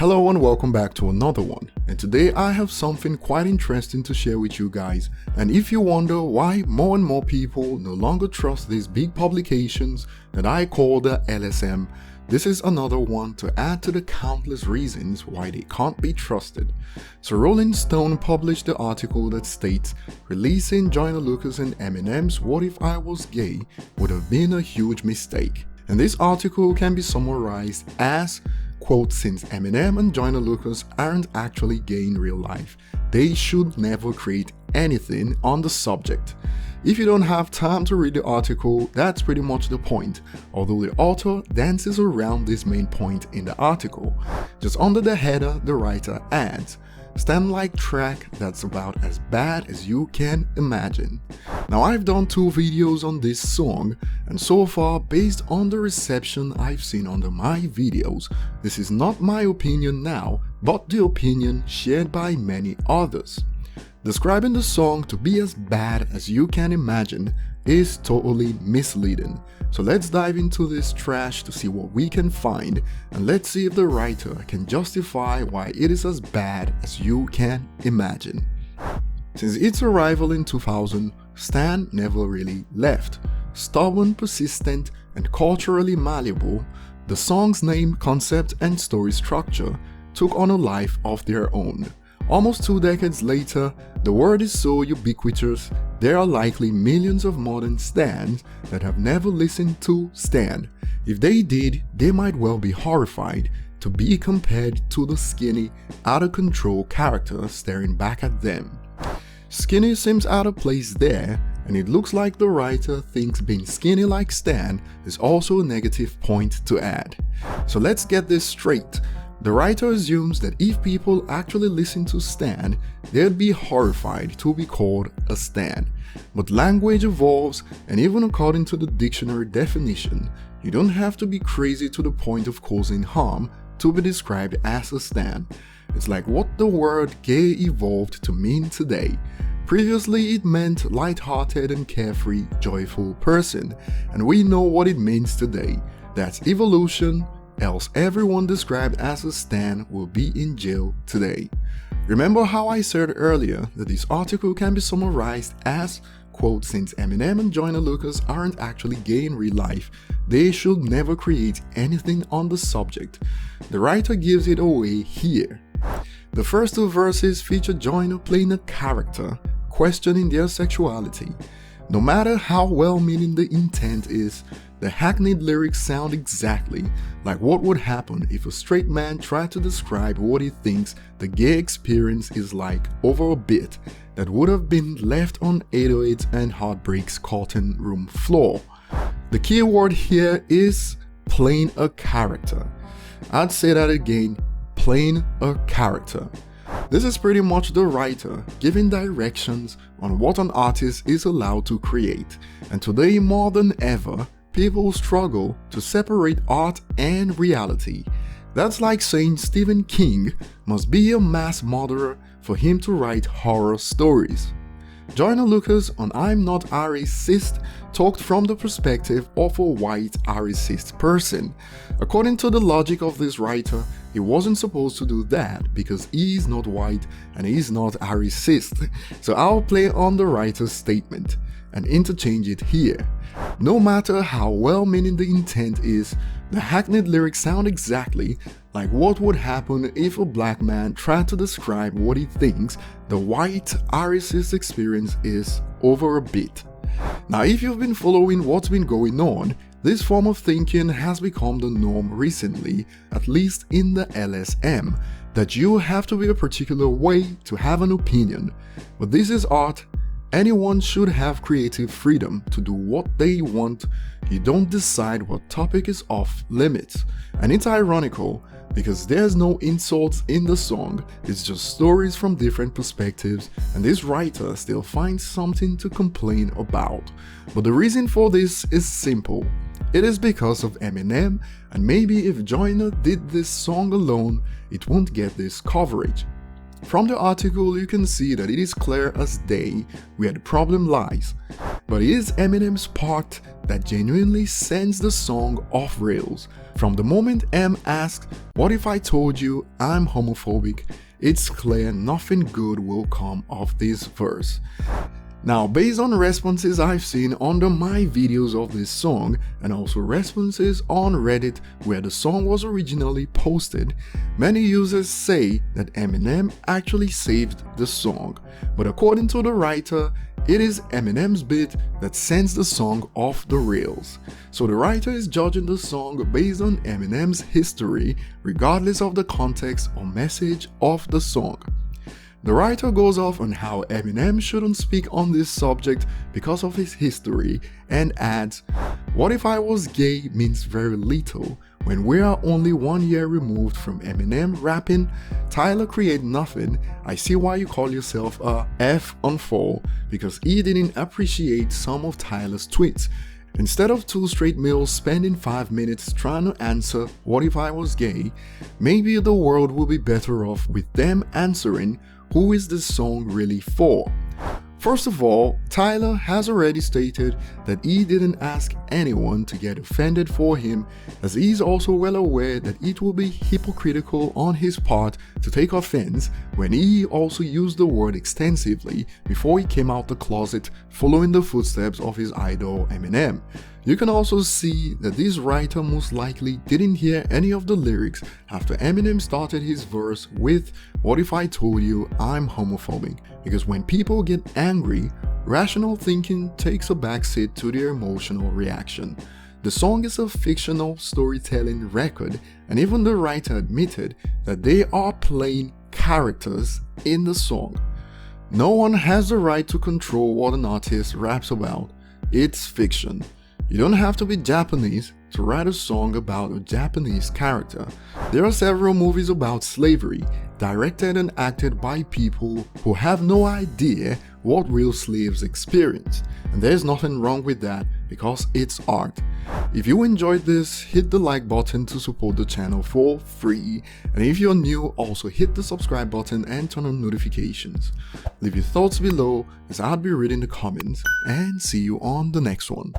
Hello and welcome back to another one, and today I have something quite interesting to share with you guys. And if you wonder why more and more people no longer trust these big publications that I call the LSM, this is another one to add to the countless reasons why they can't be trusted. So Rolling Stone published the article that states, releasing Joyner Lucas and Eminem's What If I Was Gay would have been a huge mistake. And this article can be summarized as, quote, since Eminem and Joyner Lucas aren't actually gay in real life, they should never create anything on the subject. If you don't have time to read the article, that's pretty much the point, although the author dances around this main point in the article. Just under the header, the writer adds, stem-like track that's about as bad as you can imagine. Now I've done 2 videos on this song, and so far, based on the reception I've seen under my videos, this is not my opinion now, but the opinion shared by many others. Describing the song to be as bad as you can imagine is totally misleading. So let's dive into this trash to see what we can find, and let's see if the writer can justify why it is as bad as you can imagine. Since its arrival in 2000, Stan never really left. Stubborn, persistent, and culturally malleable, the song's name, concept, and story structure took on a life of their own. Almost 2 decades later, the word is so ubiquitous, there are likely millions of modern Stans that have never listened to Stan. If they did, they might well be horrified to be compared to the skinny, out-of-control character staring back at them. Skinny seems out of place there, and it looks like the writer thinks being skinny like Stan is also a negative point to add. So let's get this straight. The writer assumes that if people actually listen to Stan, they'd be horrified to be called a Stan. But language evolves, and even according to the dictionary definition, you don't have to be crazy to the point of causing harm to be described as a Stan. It's like what the word gay evolved to mean today. Previously it meant light-hearted and carefree, joyful person, and we know what it means today. That's evolution. Else everyone described as a Stan will be in jail today. Remember how I said earlier that this article can be summarized as, quote, since Eminem and Joyner Lucas aren't actually gay in real life, they should never create anything on the subject. The writer gives it away here. The first 2 verses feature Joyner playing a character, questioning their sexuality. No matter how well-meaning the intent is, the hackneyed lyrics sound exactly like what would happen if a straight man tried to describe what he thinks the gay experience is like over a beat that would have been left on 808 and Heartbreak's cotton room floor. The key word here is playing a character. I'd say that again, playing a character. This is pretty much the writer giving directions on what an artist is allowed to create, and today more than ever, people struggle to separate art and reality. That's like saying Stephen King must be a mass murderer for him to write horror stories. Joyner Lucas on I'm Not a Racist talked from the perspective of a white racist person. According to the logic of this writer, he wasn't supposed to do that because he's not white and he's not a racist. So I'll play on the writer's statement and interchange it here. No matter how well-meaning the intent is, the hackneyed lyrics sound exactly like what would happen if a black man tried to describe what he thinks the white racist experience is over a beat. Now, if you've been following what's been going on, this form of thinking has become the norm recently, at least in the LSM, that you have to be a particular way to have an opinion. But this is art. Anyone should have creative freedom to do what they want. You don't decide what topic is off limits. And it's ironical because there's no insults in the song, it's just stories from different perspectives, and this writer still finds something to complain about. But the reason for this is simple. It is because of Eminem, and maybe if Joyner did this song alone, it won't get this coverage. From the article you can see that it is clear as day where the problem lies. But it is Eminem's part that genuinely sends the song off rails. From the moment M asks, "What if I told you I'm homophobic?" it's clear nothing good will come of this verse. Now, based on responses I've seen under my videos of this song, and also responses on Reddit where the song was originally posted, many users say that Eminem actually saved the song. But according to the writer, it is Eminem's bit that sends the song off the rails. So the writer is judging the song based on Eminem's history, regardless of the context or message of the song. The writer goes off on how Eminem shouldn't speak on this subject because of his history and adds, "What if I was gay means very little. When we are only 1 year removed from Eminem rapping, Tyler create nothing. I see why you call yourself a F on 4 because he didn't appreciate some of Tyler's tweets. Instead of 2 straight males spending 5 minutes trying to answer what if I was gay, maybe the world will be better off with them answering who is this song really for." First of all, Tyler has already stated that he didn't ask anyone to get offended for him, as he's also well aware that it will be hypocritical on his part to take offense when he also used the word extensively before he came out the closet following the footsteps of his idol Eminem. You can also see that this writer most likely didn't hear any of the lyrics after Eminem started his verse with "What if I told you I'm homophobic?" Because when people get angry, rational thinking takes a backseat to their emotional reaction. The song is a fictional storytelling record, and even the writer admitted that they are playing characters in the song. No one has the right to control what an artist raps about. It's fiction. You don't have to be Japanese to write a song about a Japanese character. There are several movies about slavery, directed and acted by people who have no idea what real slaves experienced, and there's nothing wrong with that because it's art. If you enjoyed this, hit the like button to support the channel for free, and if you're new, also hit the subscribe button and turn on notifications. Leave your thoughts below as I'll be reading the comments, and see you on the next one.